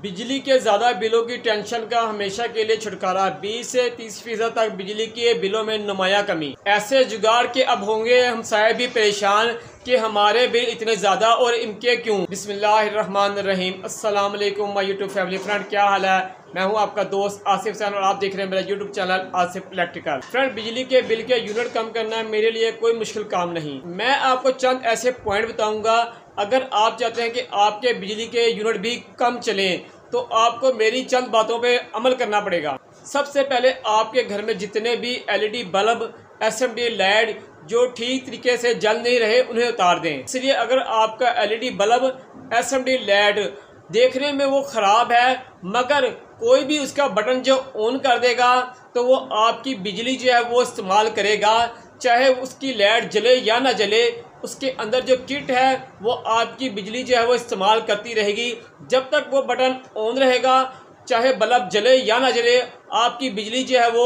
बिजली के ज़्यादा बिलों की टेंशन का हमेशा के लिए छुटकारा। 20 से 30% तक बिजली के बिलों में नुमाया कमी। ऐसे जुगाड़ के अब होंगे हमसाये भी परेशान कि हमारे बिल इतने ज़्यादा और इनके क्यों। बिस्मिल्लाहिर्रहमानिर्रहीम। अस्सलाम वालेकुम माय यूट्यूब फैमिली फ्रेंड, क्या हाल है। मैं हूं आपका दोस्त आसिफ सैन और आप देख रहे हैं मेरा YouTube channel Asif electrical. Friend, बिजली के बिल के यूनिट कम करना मेरे लिए कोई मुश्किल काम नहीं। मैं आपको चंद ऐसे पॉइंट बताऊंगा, अगर आप चाहते हैं कि आपके बिजली के यूनिट भी कम चलें तो आपको मेरी चंद बातों पे अमल करना पड़ेगा। सबसे पहले आपके घर में जितने भी एलईडी बल्ब, एसएमडी लाइट जो ठीक तरीके से जल नहीं रहे उन्हें उतार दें। इसलिए अगर आपका एलईडी बल्ब, एसएमडी लाइट देखने में वो ख़राब है मगर कोई भी उसका बटन जो ऑन कर देगा तो वो आपकी बिजली जो है वो इस्तेमाल करेगा, चाहे उसकी लाइट जले या ना जले। उसके अंदर जो किट है वो आपकी बिजली जो है वो इस्तेमाल करती रहेगी। जब तक वो बटन ऑन रहेगा, चाहे बल्ब जले या ना जले, आपकी बिजली जो है वो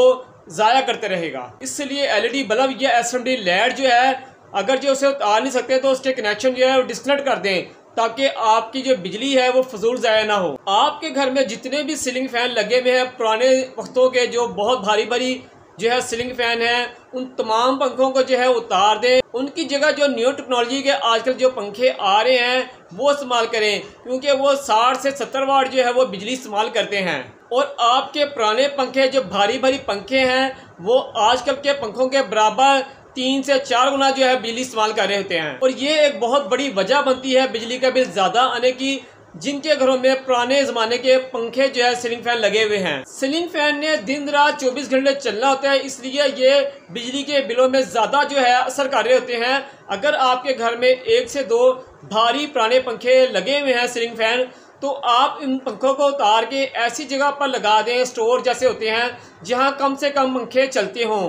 ज़ाया करते रहेगा। इसलिए एलईडी बल्ब या एसएमडी लाइट जो है अगर जो उसे उतार नहीं सकते तो उसके कनेक्शन जो है वो डिस्कनेक्ट कर दें, ताकि आपकी जो बिजली है वो फजूल ज़ाया ना हो। आपके घर में जितने भी सीलिंग फैन लगे हुए हैं, पुराने वक्तों के जो बहुत भारी भारी जो है सीलिंग फैन है, उन तमाम पंखों को जो है उतार दें। उनकी जगह जो न्यू टेक्नोलॉजी के आजकल जो पंखे आ रहे हैं वो इस्तेमाल करें, क्योंकि वो 60 से 70 वाट जो है वो बिजली इस्तेमाल करते हैं। और आपके पुराने पंखे जो भारी भारी पंखे हैं वो आजकल के पंखों के बराबर 3 से 4 गुना जो है बिजली इस्तेमाल कर रहे होते हैं। और ये एक बहुत बड़ी वजह बनती है बिजली का बिल ज़्यादा आने की। जिनके घरों में पुराने ज़माने के पंखे जो है सीलिंग फैन लगे हुए हैं, सीलिंग फैन ने दिन रात 24 घंटे चलना होता है, इसलिए ये बिजली के बिलों में ज़्यादा जो है असर कर रहे होते हैं। अगर आपके घर में 1 से 2 भारी पुराने पंखे लगे हुए हैं सीलिंग फैन, तो आप इन पंखों को उतार के ऐसी जगह पर लगा दें, स्टोर जैसे होते हैं जहाँ कम से कम पंखे चलते हों।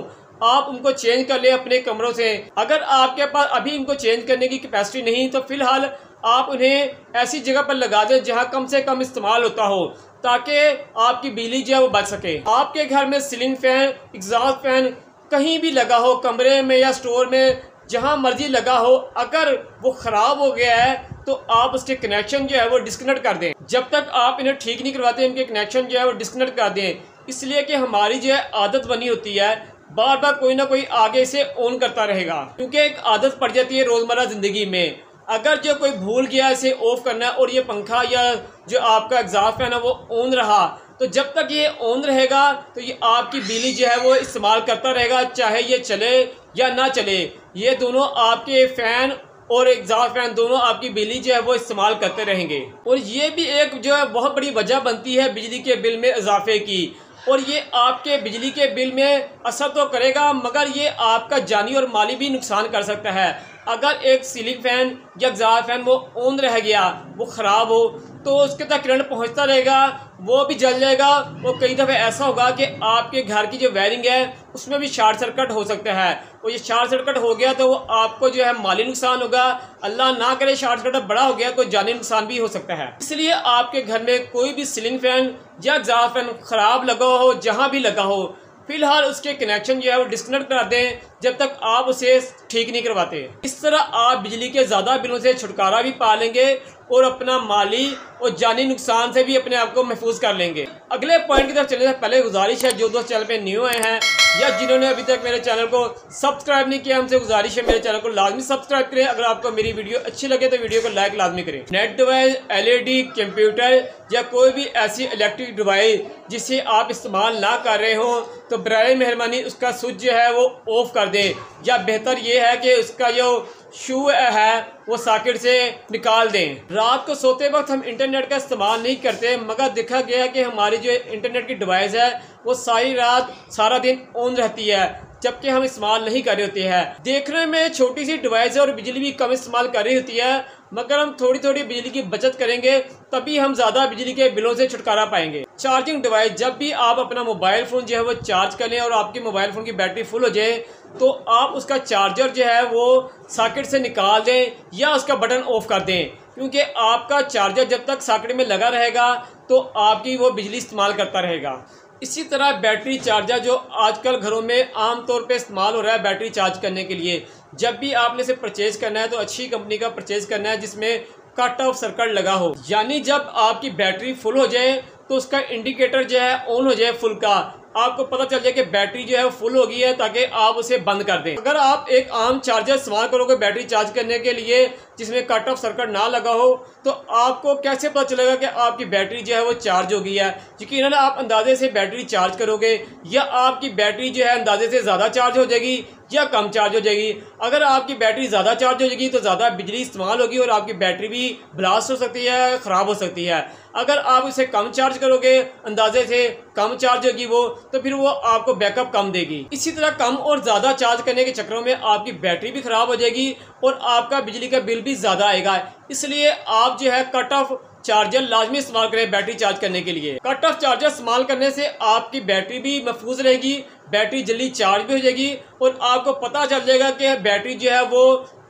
आप उनको चेंज कर लें अपने कमरों से। अगर आपके पास अभी इनको चेंज करने की कैपेसिटी नहीं तो फिलहाल आप उन्हें ऐसी जगह पर लगा दें जहां कम से कम इस्तेमाल होता हो, ताकि आपकी बिजली जो है वो बच सके। आपके घर में सीलिंग फैन, एग्जॉस्ट फैन कहीं भी लगा हो, कमरे में या स्टोर में, जहां मर्जी लगा हो, अगर वो ख़राब हो गया है तो आप उसके कनेक्शन जो है वो डिस्कनेक्ट कर दें। जब तक आप इन्हें ठीक नहीं करवाते इनके कनेक्शन जो है वो डिस्कनेक्ट कर दें। इसलिए कि हमारी जो है आदत बनी होती है, बार बार कोई ना कोई आगे से ऑन करता रहेगा, क्योंकि एक आदत पड़ जाती है रोज़मर्रा ज़िंदगी में। अगर जो कोई भूल गया इसे ऑफ करना है और ये पंखा या जो आपका एग्जॉस्ट फैन है वो ऑन रहा, तो जब तक ये ऑन रहेगा तो ये आपकी बिजली जो है वो इस्तेमाल करता रहेगा, चाहे ये चले या ना चले। ये दोनों आपके फ़ैन और एग्जॉस्ट फैन दोनों आपकी बिजली जो है वो इस्तेमाल करते रहेंगे। और ये भी एक जो है बहुत बड़ी वजह बनती है बिजली के बिल में इजाफे की। और ये आपके बिजली के बिल में असर तो करेगा मगर ये आपका जानी और माली भी नुकसान कर सकता है। अगर एक सीलिंग फैन या एग्जॉस्ट फैन वो ऑन रह गया, वो ख़राब हो, तो उसके तक करंट पहुंचता रहेगा, वो भी जल जाएगा। और कई दफ़े ऐसा होगा कि आपके घर की जो वायरिंग है उसमें भी शॉर्ट सर्किट हो सकता है। और ये शॉर्ट सर्किट हो गया तो वो आपको जो है माली नुकसान होगा, अल्लाह ना करे शॉर्ट सर्किट बड़ा हो गया तो जानी नुकसान भी हो सकता है। इसलिए आपके घर में कोई भी सीलिंग फैन या एग्जॉस्ट फैन ख़राब लगा हो, जहाँ भी लगा हो, फिलहाल उसके कनेक्शन जो है वो डिस्कनेक्ट कर दें जब तक आप उसे ठीक नहीं करवाते। इस तरह आप बिजली के ज़्यादा बिलों से छुटकारा भी पा लेंगे और अपना माली और जानी नुकसान से भी अपने आप को महफूज कर लेंगे। अगले पॉइंट की तरफ चलने से पहले गुजारिश है, जो दोस्त चैनल पे न्यू आए हैं या जिन्होंने अभी तक मेरे चैनल को सब्सक्राइब नहीं किया, हमसे गुजारिश है मेरे चैनल को लाजमी सब्सक्राइब करें। अगर आपको मेरी वीडियो अच्छी लगे तो वीडियो को लाइक लाजमी करें। नेट डिवाइस, एलईडी, कंप्यूटर या कोई भी ऐसी इलेक्ट्रिक डिवाइस जिसे आप इस्तेमाल ना कर रहे हो तो बराए मेहरबानी उसका स्विच जो है वो ऑफ कर दें, या बेहतर ये है कि उसका जो शू है वो सॉकेट से निकाल दें। रात को सोते वक्त हम इंटरनेट का इस्तेमाल नहीं करते, मगर देखा गया है कि हमारी जो इंटरनेट की डिवाइस है वो सारी रात सारा दिन ऑन रहती है, जबकि हम इस्तेमाल नहीं कर रहे होते हैं। देखने में छोटी सी डिवाइस है और बिजली भी कम इस्तेमाल कर रही होती है, मगर हम थोड़ी थोड़ी बिजली की बचत करेंगे तभी हम ज़्यादा बिजली के बिलों से छुटकारा पाएंगे। चार्जिंग डिवाइस, जब भी आप अपना मोबाइल फ़ोन जो है वो चार्ज कर लें और आपके मोबाइल फ़ोन की बैटरी फुल हो जाए तो आप उसका चार्जर जो है वो सॉकेट से निकाल दें या उसका बटन ऑफ कर दें, क्योंकि आपका चार्जर जब तक सॉकेट में लगा रहेगा तो आपकी वो बिजली इस्तेमाल करता रहेगा। इसी तरह बैटरी चार्जर जो आजकल घरों में आम तौर पे इस्तेमाल हो रहा है बैटरी चार्ज करने के लिए, जब भी आपने इसे परचेज़ करना है तो अच्छी कंपनी का परचेज़ करना है जिसमें कट ऑफ सर्किट लगा हो, यानी जब आपकी बैटरी फुल हो जाए तो उसका इंडिकेटर जो है ऑन हो जाए फुल का, आपको पता चल जाए कि बैटरी जो है फुल हो गई है, ताकि आप उसे बंद कर दें। अगर आप एक आम चार्जर इस्तेमाल करोगे बैटरी चार्ज करने के लिए जिसमें कट ऑफ सर्किट ना लगा हो, तो आपको कैसे पता चलेगा कि आपकी बैटरी जो है वो चार्ज हो गई है? यकीनन आप अंदाजे से बैटरी चार्ज करोगे, या आपकी बैटरी जो है अंदाजे से ज़्यादा चार्ज हो जाएगी या कम चार्ज हो जाएगी। अगर आपकी बैटरी ज़्यादा चार्ज हो जाएगी तो ज़्यादा बिजली इस्तेमाल होगी और आपकी बैटरी भी ब्लास्ट हो सकती है, ख़राब हो सकती है। अगर आप इसे कम चार्ज करोगे, अंदाजे से कम चार्ज होगी वो, तो फिर वो आपको बैकअप कम देगी। इसी तरह कम और ज़्यादा चार्ज करने के चक्करों में आपकी बैटरी भी ख़राब हो जाएगी और आपका बिजली का बिल भी ज़्यादा आएगा। इसलिए आप जो है कट ऑफ चार्जर लाजमी इस्तेमाल करें बैटरी चार्ज करने के लिए। कट ऑफ चार्जर इस्तेमाल करने से आपकी बैटरी भी महफूज रहेगी, बैटरी जल्दी चार्ज भी हो जाएगी और आपको पता चल जाएगा कि बैटरी जो है वो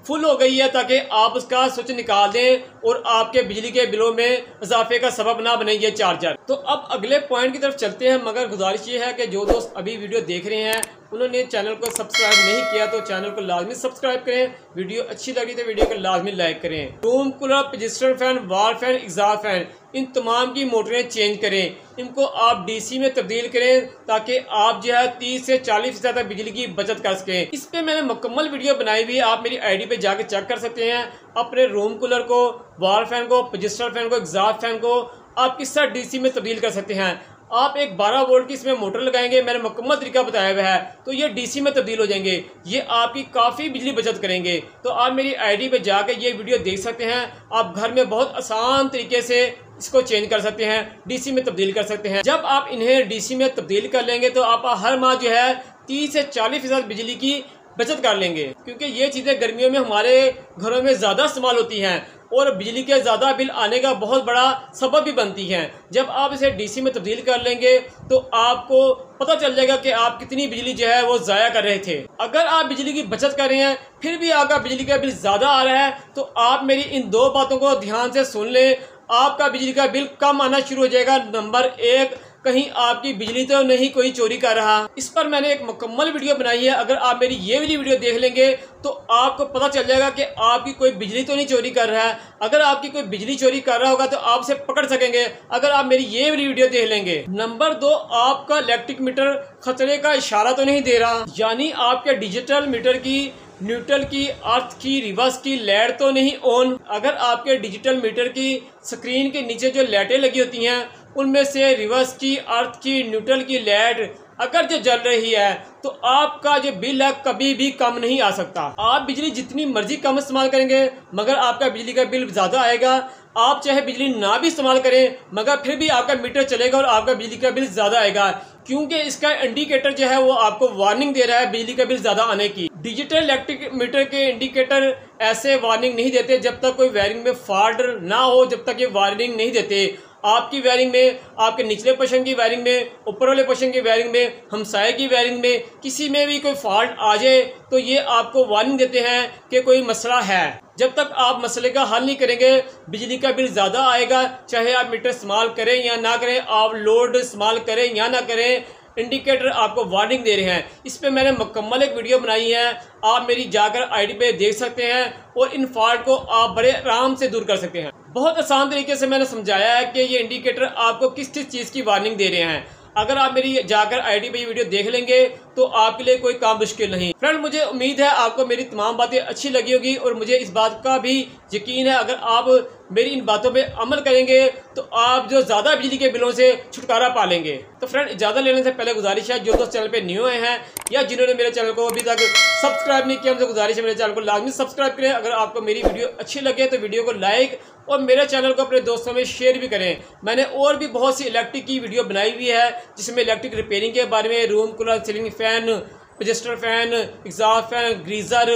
फुल हो गई है, ताकि आप उसका स्विच निकाल दें और आपके बिजली के बिलों में इजाफे का सबब ना बने ये चार्जर। तो अब अगले पॉइंट की तरफ चलते हैं, मगर गुजारिश ये है कि जो दोस्त अभी वीडियो देख रहे हैं उन्होंने चैनल को सब्सक्राइब नहीं किया तो चैनल को लाजमी सब्सक्राइब करें। वीडियो अच्छी लगी तो वीडियो को लाजमी लाइक करें। Room cooler, piston fan, wall fan, exhaust fan, इन तमाम की मोटरें चेंज करें। इनको आप डीसी में तब्दील करें ताकि आप जो है 30 से 40% तक बिजली की बचत कर सकें। इस पे मैंने मुकम्मल वीडियो बनाई हुई है, आप मेरी आईडी पे जाके चेक कर सकते हैं। अपने रूम कूलर को, वॉल फैन को, पिस्टन फैन को, एग्जॉस्ट फैन को आप किस तरह डीसी में तब्दील कर सकते हैं। आप एक 12 वोल्ट की इसमें मोटर लगाएंगे, मैंने मुकम्मल तरीका बताया हुआ है, तो ये डीसी में तब्दील हो जाएंगे। ये आपकी काफ़ी बिजली बचत करेंगे। तो आप मेरी आईडी पे जाकर ये वीडियो देख सकते हैं। आप घर में बहुत आसान तरीके से इसको चेंज कर सकते हैं, डीसी में तब्दील कर सकते हैं। जब आप इन्हें डीसी में तब्दील कर लेंगे तो आप हर माह जो है 30 से 40% बिजली की बचत कर लेंगे, क्योंकि ये चीज़ें गर्मियों में हमारे घरों में ज़्यादा इस्तेमाल होती हैं और बिजली के ज़्यादा बिल आने का बहुत बड़ा सबब भी बनती हैं। जब आप इसे डीसी में तब्दील कर लेंगे तो आपको पता चल जाएगा कि आप कितनी बिजली जो है वो ज़ाया कर रहे थे। अगर आप बिजली की बचत कर रहे हैं फिर भी आपका बिजली का बिल ज़्यादा आ रहा है, तो आप मेरी इन दो बातों को ध्यान से सुन लें। आपका बिजली का बिल कम आना शुरू हो जाएगा। नंबर 1, कहीं आपकी बिजली तो नहीं कोई चोरी कर रहा। इस पर मैंने एक मुकम्मल वीडियो बनाई है, अगर आप मेरी ये वाली वीडियो देख लेंगे तो आपको पता चल जाएगा कि आपकी कोई बिजली तो नहीं चोरी कर रहा है। अगर आपकी कोई बिजली चोरी कर रहा होगा तो आप उसे पकड़ सकेंगे अगर आप मेरी ये वाली वीडियो देख लेंगे। नंबर 2, आपका इलेक्ट्रिक मीटर खतरे का इशारा तो नहीं दे रहा, यानी आपके डिजिटल मीटर की न्यूट्रल की, अर्थ की, रिवर्स की लाइट तो नहीं ऑन। अगर आपके डिजिटल मीटर की स्क्रीन के नीचे जो लाइटें लगी होती हैं उनमें से रिवर्स की, अर्थ की, न्यूट्रल की लाइट अगर जो जल रही है तो आपका जो बिल है कभी भी कम नहीं आ सकता। आप बिजली जितनी मर्जी कम इस्तेमाल करेंगे मगर आपका बिजली का बिल ज़्यादा आएगा। आप चाहे बिजली ना भी इस्तेमाल करें मगर फिर भी आपका मीटर चलेगा और आपका बिजली का बिल ज़्यादा आएगा, क्योंकि इसका इंडिकेटर जो है वो आपको वार्निंग दे रहा है बिजली का बिल ज़्यादा आने की। डिजिटल इलेक्ट्रिक मीटर के इंडिकेटर ऐसे वार्निंग नहीं देते जब तक कोई वायरिंग में फॉल्ट ना हो, जब तक ये वार्निंग नहीं देते। आपकी वायरिंग में, आपके निचले पोर्शन की वायरिंग में, ऊपर वाले पोर्शन की वायरिंग में, हमसाये की वायरिंग में किसी में भी कोई फॉल्ट आ जाए तो ये आपको वार्निंग देते हैं कि कोई मसला है। जब तक आप मसले का हल नहीं करेंगे बिजली का बिल ज़्यादा आएगा, चाहे आप मीटर इस्तेमाल करें या ना करें, आप लोड इस्तेमाल करें या ना करें, इंडिकेटर आपको वार्निंग दे रहे हैं। इस पे मैंने मुकम्मल एक वीडियो बनाई है, आप मेरी जाकर आईडी पे देख सकते हैं और इन फॉल्ट को आप बड़े आराम से दूर कर सकते हैं। बहुत आसान तरीके से मैंने समझाया है कि ये इंडिकेटर आपको किस किस चीज़ की वार्निंग दे रहे हैं। अगर आप मेरी जाकर आईडी पे ये वीडियो देख लेंगे तो आपके लिए कोई काम मुश्किल नहीं। फ्रेंड, मुझे उम्मीद है आपको मेरी तमाम बातें अच्छी लगी होगी और मुझे इस बात का भी यकीन है अगर आप मेरी इन बातों पे अमल करेंगे तो आप जो ज़्यादा बिजली के बिलों से छुटकारा पा लेंगे। तो फ्रेंड, इजाज़त लेने से पहले गुजारिश है जो दोस्त चैनल पे न्यू आए हैं या जिन्होंने मेरे चैनल को अभी तक सब्सक्राइब नहीं किया, मुझे गुजारिश है मेरे चैनल को लाजमी सब्सक्राइब करें। अगर आपको मेरी वीडियो अच्छी लगे तो वीडियो को लाइक और मेरे चैनल को अपने दोस्तों में शेयर भी करें। मैंने और भी बहुत सी इलेक्ट्रिक की वीडियो बनाई हुई है जिसमें इलेक्ट्रिक रिपेयरिंग के बारे में, room cooler, ceiling fan, piston fan, exhaust fan, geyser,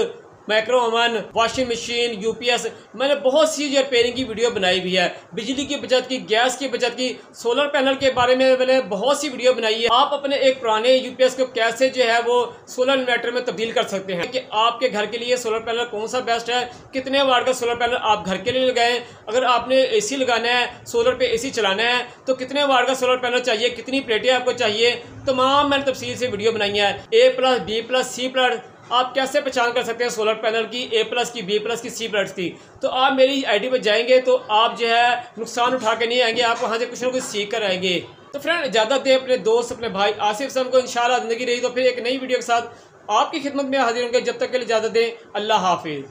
micro oven, washing machine, UPS, मैंने बहुत सी रिपेयरिंग की वीडियो बनाई हुई है। बिजली की बचत की, गैस की बचत की, सोलर पैनल के बारे में मैंने बहुत सी वीडियो बनाई है। आप अपने एक पुराने यूपीएस को कैसे जो है वो सोलर इन्वर्टर में तब्दील कर सकते हैं कि आपके घर के लिए सोलर पैनल कौन सा बेस्ट है, कितने वाट का सोलर पैनल आप घर के लिए लगाएं। अगर आपने एसी लगाना है, सोलर पे एसी चलाना है तो कितने वाट का सोलर पैनल चाहिए, कितनी प्लेटें आपको चाहिए, तमाम मैंने तफसील से वीडियो बनाई है। A+, B+, C+, आप कैसे पहचान कर सकते हैं सोलर पैनल की A+ की, B+ की, C+ की। तो आप मेरी आईडी पर जाएंगे तो आप जो है नुकसान उठा के नहीं आएंगे, आप वहाँ से कुछ ना कुछ सीख कर आएंगे। तो फ्रेंड इजाज़त दें अपने दोस्त, अपने भाई आसिफ सम को। इंशाल्लाह ज़िंदगी रही तो फिर एक नई वीडियो के साथ आपकी खिदमत में हाजिर होंगे। जब तक के लिए इजाज़त दें, अल्लाह हाफिज़।